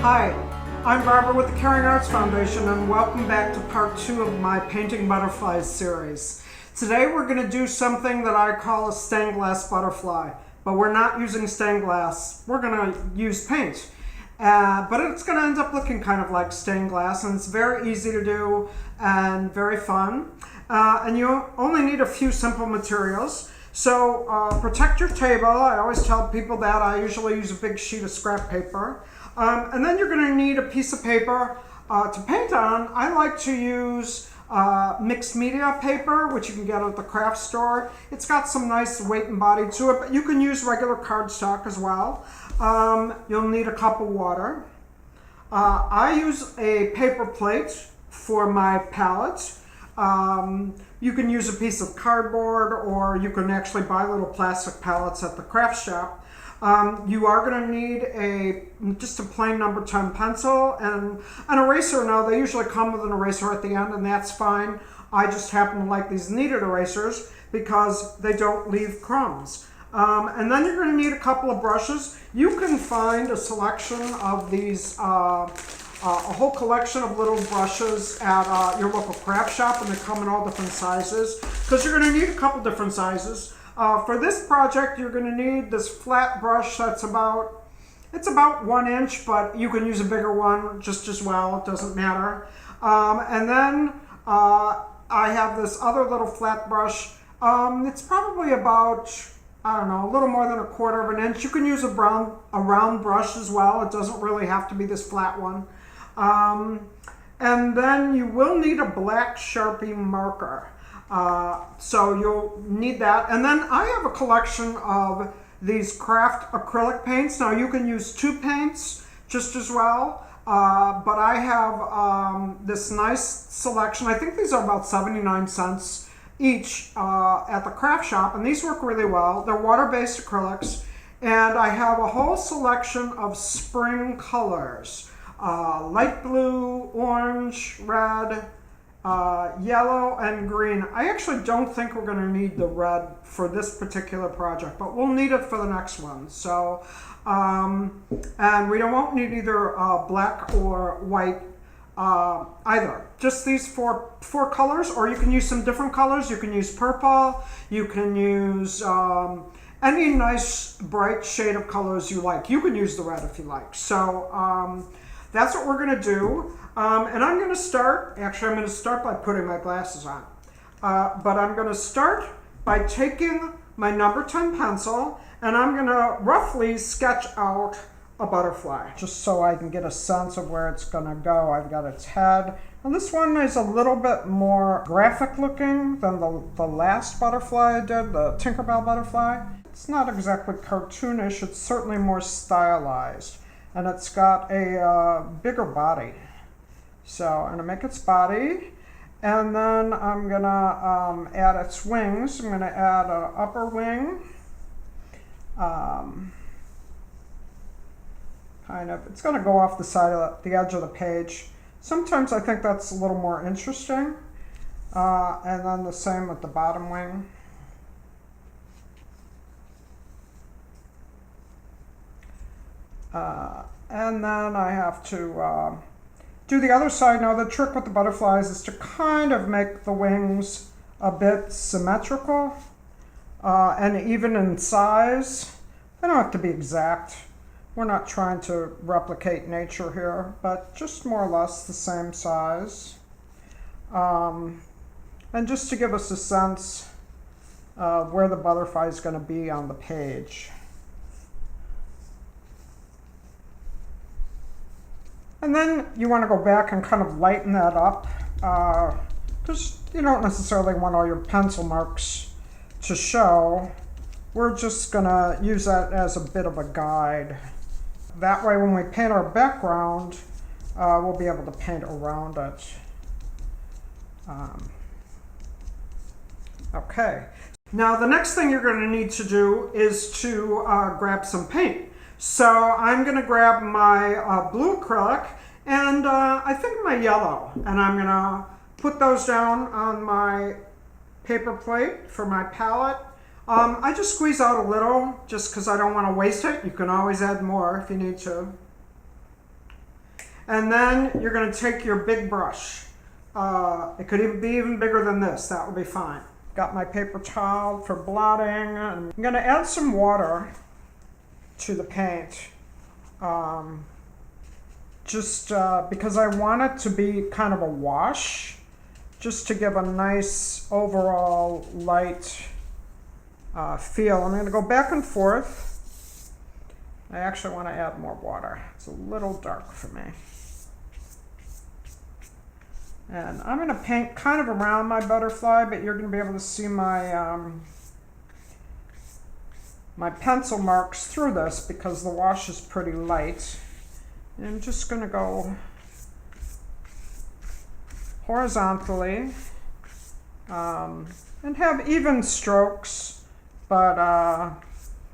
Hi, I'm Barbara with the Caring Arts Foundation, and welcome back to part 2 of my Painting Butterflies series. Today we're going to do something that I call a stained glass butterfly, but we're not using stained glass. We're going to use paint. But it's going to end up looking kind of like stained glass, and it's very easy to do and very fun. And you only need a few simple materials. So protect your table. I always tell people that. I usually use a big sheet of scrap paper. And then you're going to need a piece of paper to paint on. I like to use mixed media paper, which you can get at the craft store. It's got some nice weight and body to it, but you can use regular cardstock as well. You'll need a cup of water. I use a paper plate for my palette. You can use a piece of cardboard, or you can actually buy little plastic palettes at the craft shop. You are going to need just a plain number 10 pencil and an eraser. Now, they usually come with an eraser at the end, and that's fine. I just happen to like these kneaded erasers because they don't leave crumbs. And then you're going to need a couple of brushes. You can find a selection of these, a whole collection of little brushes at your local craft shop, and they come in all different sizes because you're going to need a couple different sizes. For this project, you're going to need this flat brush that's about 1 inch, but you can use a bigger one just as well. It doesn't matter. And then I have this other little flat brush. It's probably about, I don't know, a little more than 1/4 of an inch. You can use a round brush as well. It doesn't really have to be this flat one. And then you will need a black Sharpie marker. So you'll need that. And then I have a collection of these craft acrylic paints. Now you can use 2 paints just as well. But I have this nice selection. I think these are about 79 cents each at the craft shop. And these work really well. They're water-based acrylics. And I have a whole selection of spring colors. Light blue, orange, red, yellow, and green. I actually don't think we're going to need the red for this particular project, but we'll need it for the next one. So, and we won't need either black or white either. Just these four colors, or you can use some different colors. You can use purple. You can use any nice bright shade of colors you like. You can use the red if you like. So that's what we're going to do. And I'm going to start by putting my glasses on. But I'm going to start by taking my number 10 pencil, and I'm going to roughly sketch out a butterfly, just so I can get a sense of where it's going to go. I've got its head. And this one is a little bit more graphic looking than the last butterfly I did, the Tinkerbell butterfly. It's not exactly cartoonish. It's certainly more stylized. And it's got a bigger body. So I'm going to make its body, and then I'm going to add its wings. I'm going to add an upper wing. It's going to go off the side of the edge of the page. Sometimes I think that's a little more interesting. And then the same with the bottom wing. And then I have to do the other side. Now, the trick with the butterflies is to kind of make the wings a bit symmetrical and even in size. They don't have to be exact. We're not trying to replicate nature here, but just more or less the same size. And just to give us a sense of where the butterfly is going to be on the page. And then you want to go back and kind of lighten that up, because you don't necessarily want all your pencil marks to show. We're just going to use that as a bit of a guide. That way, when we paint our background, we'll be able to paint around it. Okay. Now, the next thing you're going to need to do is to grab some paint. So I'm going to grab my blue acrylic and I think my yellow, and I'm going to put those down on my paper plate for my palette. I just squeeze out a little just because I don't want to waste it. You can always add more if you need to. And then you're going to take your big brush. It could even be even bigger than this. That would be fine. Got my paper towel for blotting. I'm going to add some water to the paint. Just because I want it to be kind of a wash, just to give a nice overall light feel. I'm going to go back and forth. I actually want to add more water. It's a little dark for me. And I'm going to paint kind of around my butterfly, but you're going to be able to see my my pencil marks through this because the wash is pretty light. And I'm just going to go horizontally and have even strokes, but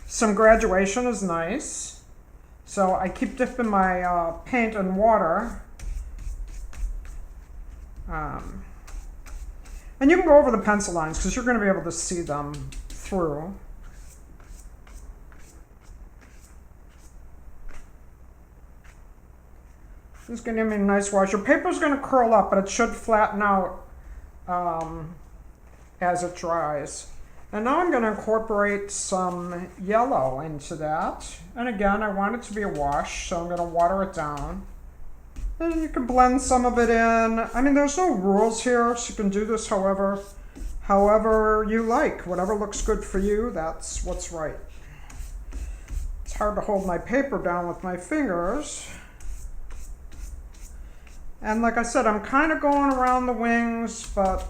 some graduation is nice. So I keep dipping my paint in water. And you can go over the pencil lines because you're going to be able to see them through. It's going to give me a nice wash. Your paper's going to curl up, but it should flatten out as it dries. And now I'm going to incorporate some yellow into that. And again, I want it to be a wash, so I'm going to water it down. And you can blend some of it in. I mean, there's no rules here, so you can do this however you like. Whatever looks good for you, that's what's right. It's hard to hold my paper down with my fingers. And like I said, I'm kind of going around the wings, but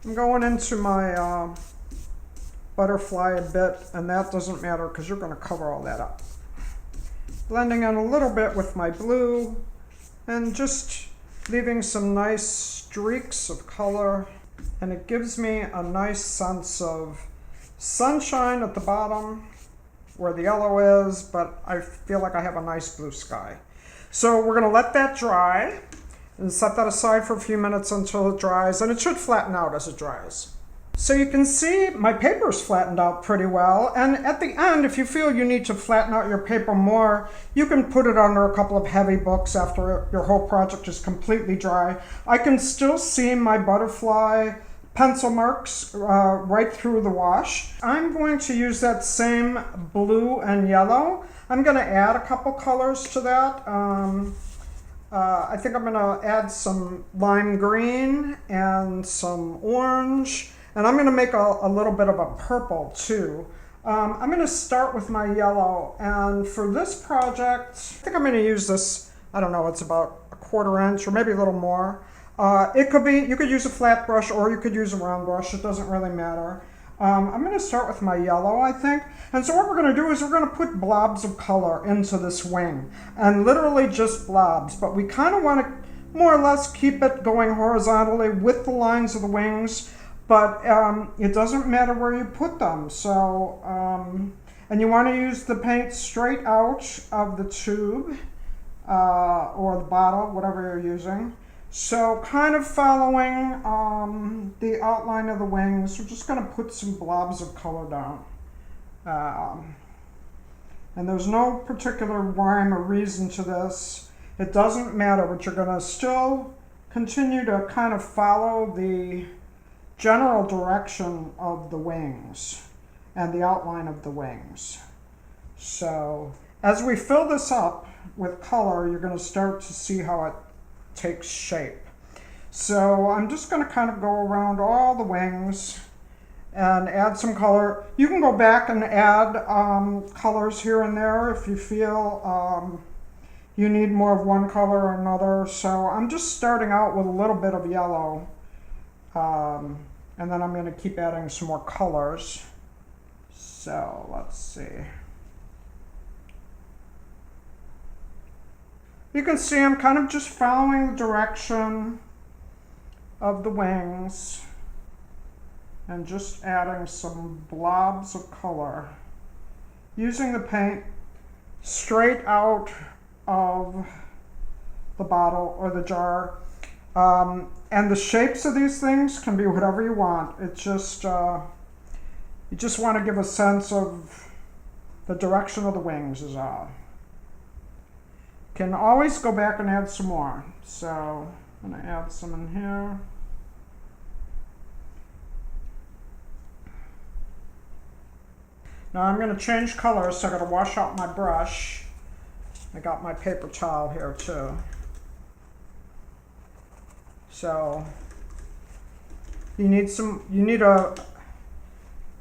I'm going into my butterfly a bit, and that doesn't matter because you're going to cover all that up. Blending in a little bit with my blue and just leaving some nice streaks of color. And it gives me a nice sense of sunshine at the bottom where the yellow is, but I feel like I have a nice blue sky. So we're going to let that dry and set that aside for a few minutes until it dries, and it should flatten out as it dries. So you can see my paper's flattened out pretty well, and at the end, if you feel you need to flatten out your paper more, you can put it under a couple of heavy books after your whole project is completely dry. I can still see my butterfly pencil marks right through the wash. I'm going to use that same blue and yellow. I'm going to add a couple colors to that. I think I'm going to add some lime green and some orange, and I'm going to make a little bit of a purple too. I'm going to start with my yellow, and for this project, I think I'm going to use this, I don't know, it's about a 1/4 inch or maybe a little more. It could be, you could use a flat brush or you could use a round brush, it doesn't really matter. I'm going to start with my yellow, I think. And so what we're going to do is we're going to put blobs of color into this wing. And literally just blobs. But we kind of want to more or less keep it going horizontally with the lines of the wings. But it doesn't matter where you put them. So, and you want to use the paint straight out of the tube or the bottle, whatever you're using. So kind of following the outline of the wings, we're just going to put some blobs of color down. And there's no particular rhyme or reason to this. It doesn't matter, but you're going to still continue to kind of follow the general direction of the wings and the outline of the wings. So as we fill this up with color, you're going to start to see how it takes shape. So I'm just going to kind of go around all the wings and add some color. You can go back and add colors here and there if you feel you need more of one color or another. So I'm just starting out with a little bit of yellow, and then I'm going to keep adding some more colors. So let's see. You can see I'm kind of just following the direction of the wings and just adding some blobs of color. Using the paint straight out of the bottle or the jar. And the shapes of these things can be whatever you want. It's just, you just want to give a sense of the direction of the wings is all. Can always go back and add some more. So I'm going to add some in here. Now I'm going to change colors, so I got to wash out my brush. I got my paper towel here too. So you need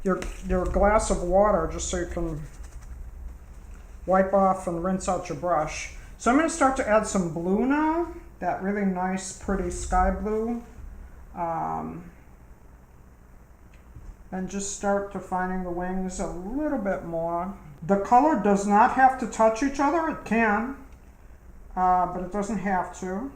your glass of water just so you can wipe off and rinse out your brush. So I'm going to start to add some blue now, that really nice, pretty sky blue. And just start defining the wings a little bit more. The color does not have to touch each other. It can, but it doesn't have to.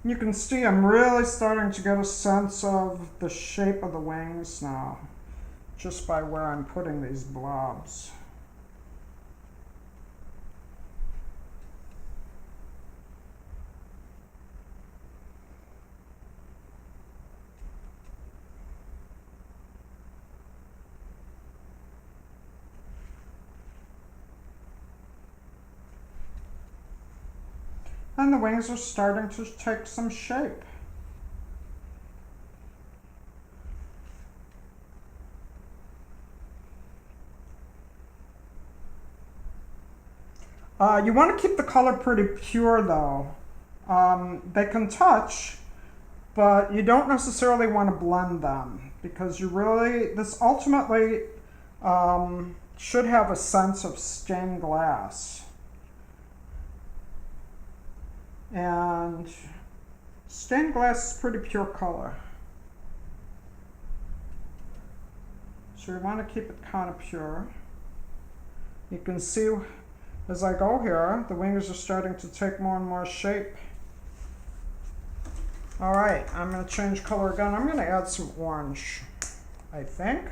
You can see I'm really starting to get a sense of the shape of the wings now, just by where I'm putting these blobs. And the wings are starting to take some shape. You want to keep the color pretty pure though. They can touch, but you don't necessarily want to blend them because this ultimately should have a sense of stained glass. And stained glass is pretty pure color. So you want to keep it kind of pure. You can see as I go here, the wings are starting to take more and more shape. All right, I'm going to change color again. I'm going to add some orange, I think.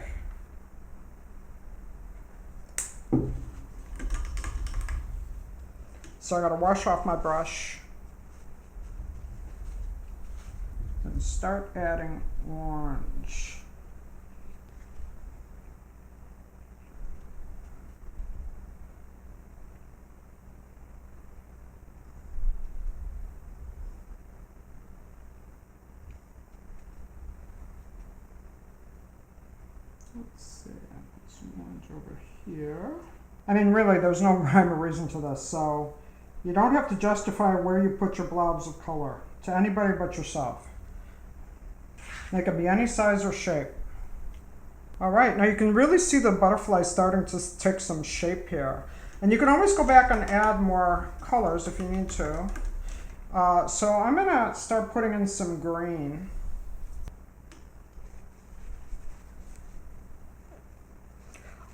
So I got to wash off my brush and start adding orange. Let's see, I'll put some orange over here. I mean, really, there's no rhyme or reason to this, so you don't have to justify where you put your blobs of color to anybody but yourself. They can be any size or shape. All right, now you can really see the butterfly starting to take some shape here. And you can always go back and add more colors if you need to. So I'm gonna start putting in some green.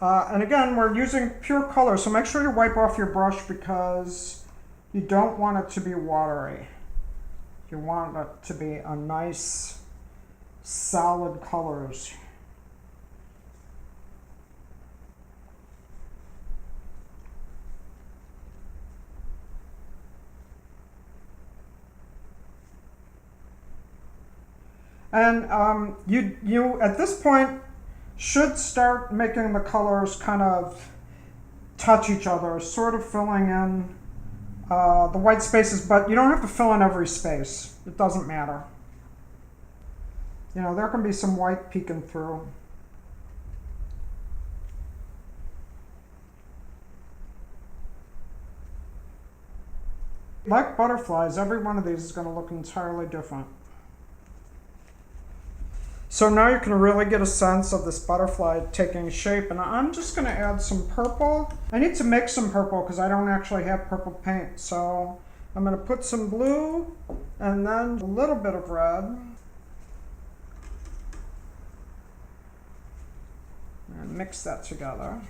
And again, we're using pure color, so make sure you wipe off your brush because you don't want it to be watery. You want it to be a nice, solid colors. And you at this point should start making the colors kind of touch each other, sort of filling in the white spaces, but you don't have to fill in every space. It doesn't matter. You know, there can be some white peeking through. Like butterflies, every one of these is going to look entirely different. So now you can really get a sense of this butterfly taking shape, and I'm just going to add some purple. I need to mix some purple because I don't actually have purple paint, so I'm going to put some blue and then a little bit of red. And mix that together.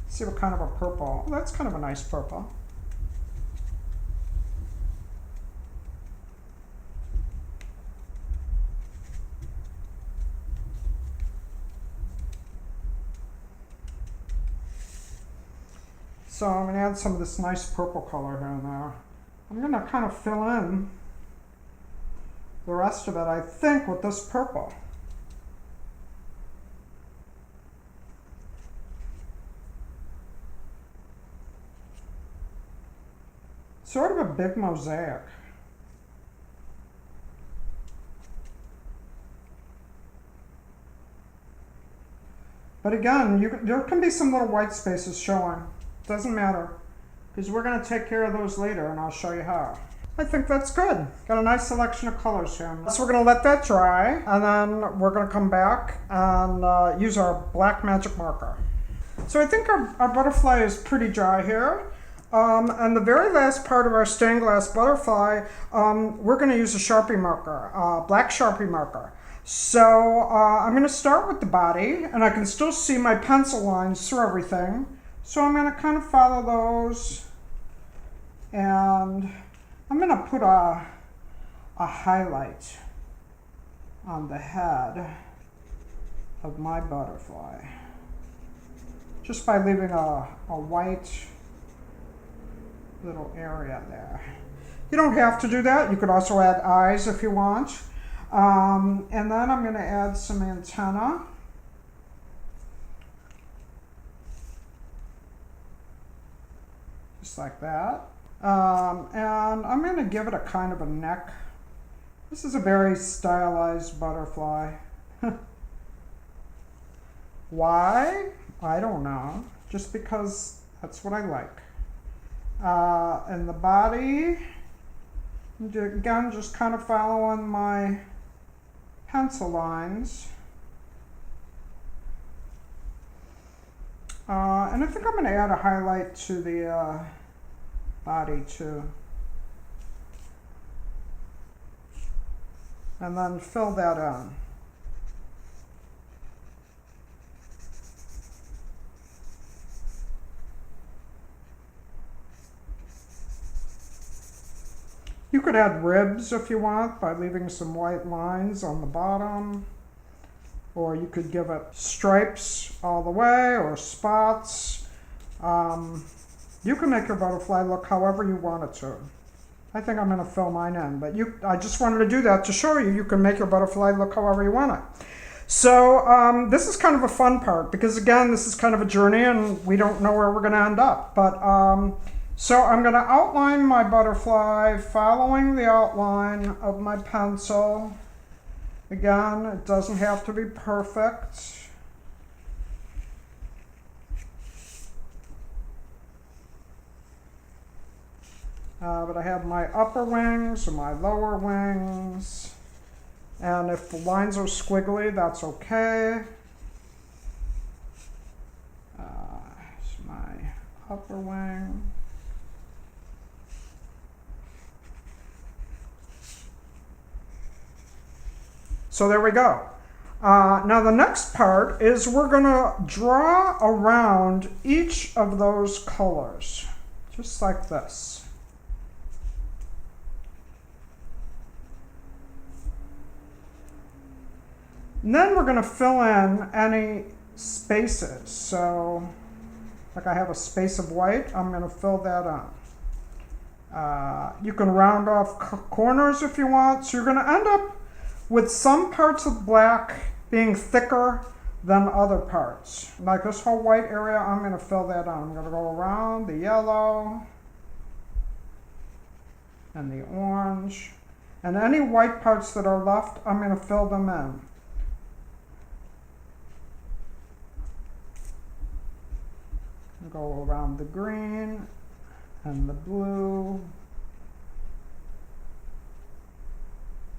See what kind of a purple. Oh, that's kind of a nice purple. So I'm going to add some of this nice purple color here and there. I'm going to kind of fill in the rest of it, I think, with this purple. Sort of a big mosaic. But again, there can be some little white spaces showing. Doesn't matter, because we're going to take care of those later, and I'll show you how. I think that's good. Got a nice selection of colors here. So we're going to let that dry, and then we're going to come back and use our black magic marker. So I think our butterfly is pretty dry here. And the very last part of our stained glass butterfly, we're going to use a Sharpie marker, black Sharpie marker. So I'm going to start with the body, and I can still see my pencil lines through everything. So I'm going to kind of follow those, and I'm going to put a highlight on the head of my butterfly, just by leaving a white little area there. You don't have to do that. You could also add eyes if you want. And then I'm going to add some antenna. Just like that. And I'm going to give it a kind of a neck. This is a very stylized butterfly. Why? I don't know. Just because that's what I like. And the body, again, just kind of following my pencil lines. And I think I'm going to add a highlight to the body too. And then fill that in. You could add ribs if you want by leaving some white lines on the bottom, or you could give it stripes all the way or spots. You can make your butterfly look however you want it to. I think I'm going to fill mine in, but I just wanted to do that to show you can make your butterfly look however you want it. So this is kind of a fun part because, again, this is kind of a journey and we don't know where we're going to end up. But so I'm going to outline my butterfly following the outline of my pencil. Again, it doesn't have to be perfect. But I have my upper wings and my lower wings. And if the lines are squiggly, that's okay. Here's my upper wing. So there we go. Now the next part is we're going to draw around each of those colors, just like this. And then we're going to fill in any spaces. So, like I have a space of white, I'm going to fill that in. You can round off corners if you want. So you're going to end up with some parts of black being thicker than other parts. Like this whole white area, I'm going to fill that in. I'm going to go around the yellow and the orange. And any white parts that are left, I'm going to fill them in. Go around the green and the blue.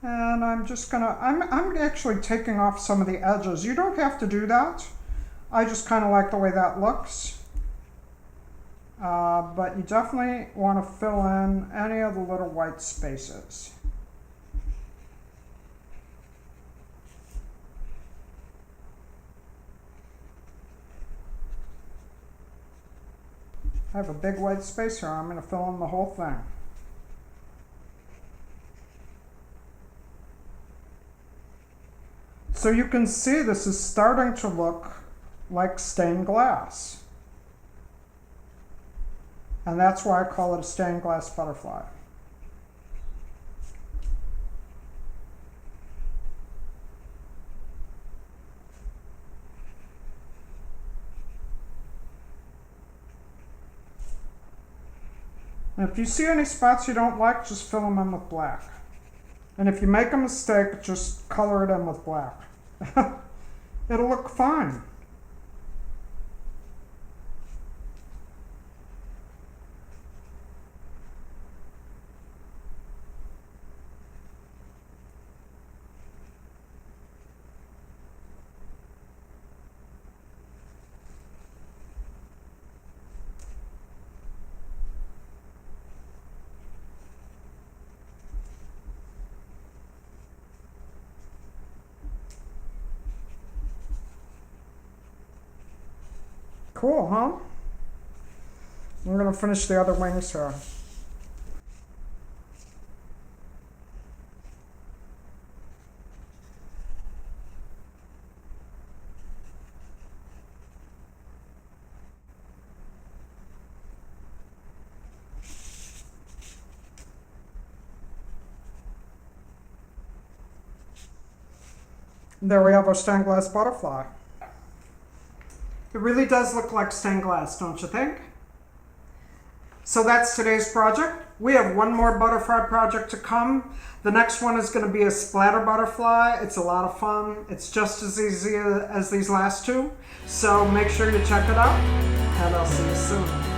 And I'm just gonna, I'm actually taking off some of the edges. You don't have to do that. I just kind of like the way that looks. But you definitely want to fill in any of the little white spaces. I have a big white space here. I'm going to fill in the whole thing. So you can see this is starting to look like stained glass. And that's why I call it a stained glass butterfly. And if you see any spots you don't like, just fill them in with black. And if you make a mistake, just color it in with black. It'll look fine. Cool, huh? I'm going to finish the other wings here. There we have our stained glass butterfly. It really does look like stained glass, don't you think? So that's today's project. We have one more butterfly project to come. The next one is going to be a splatter butterfly. It's a lot of fun. It's just as easy as these last two. So make sure you check it out, and I'll see you soon.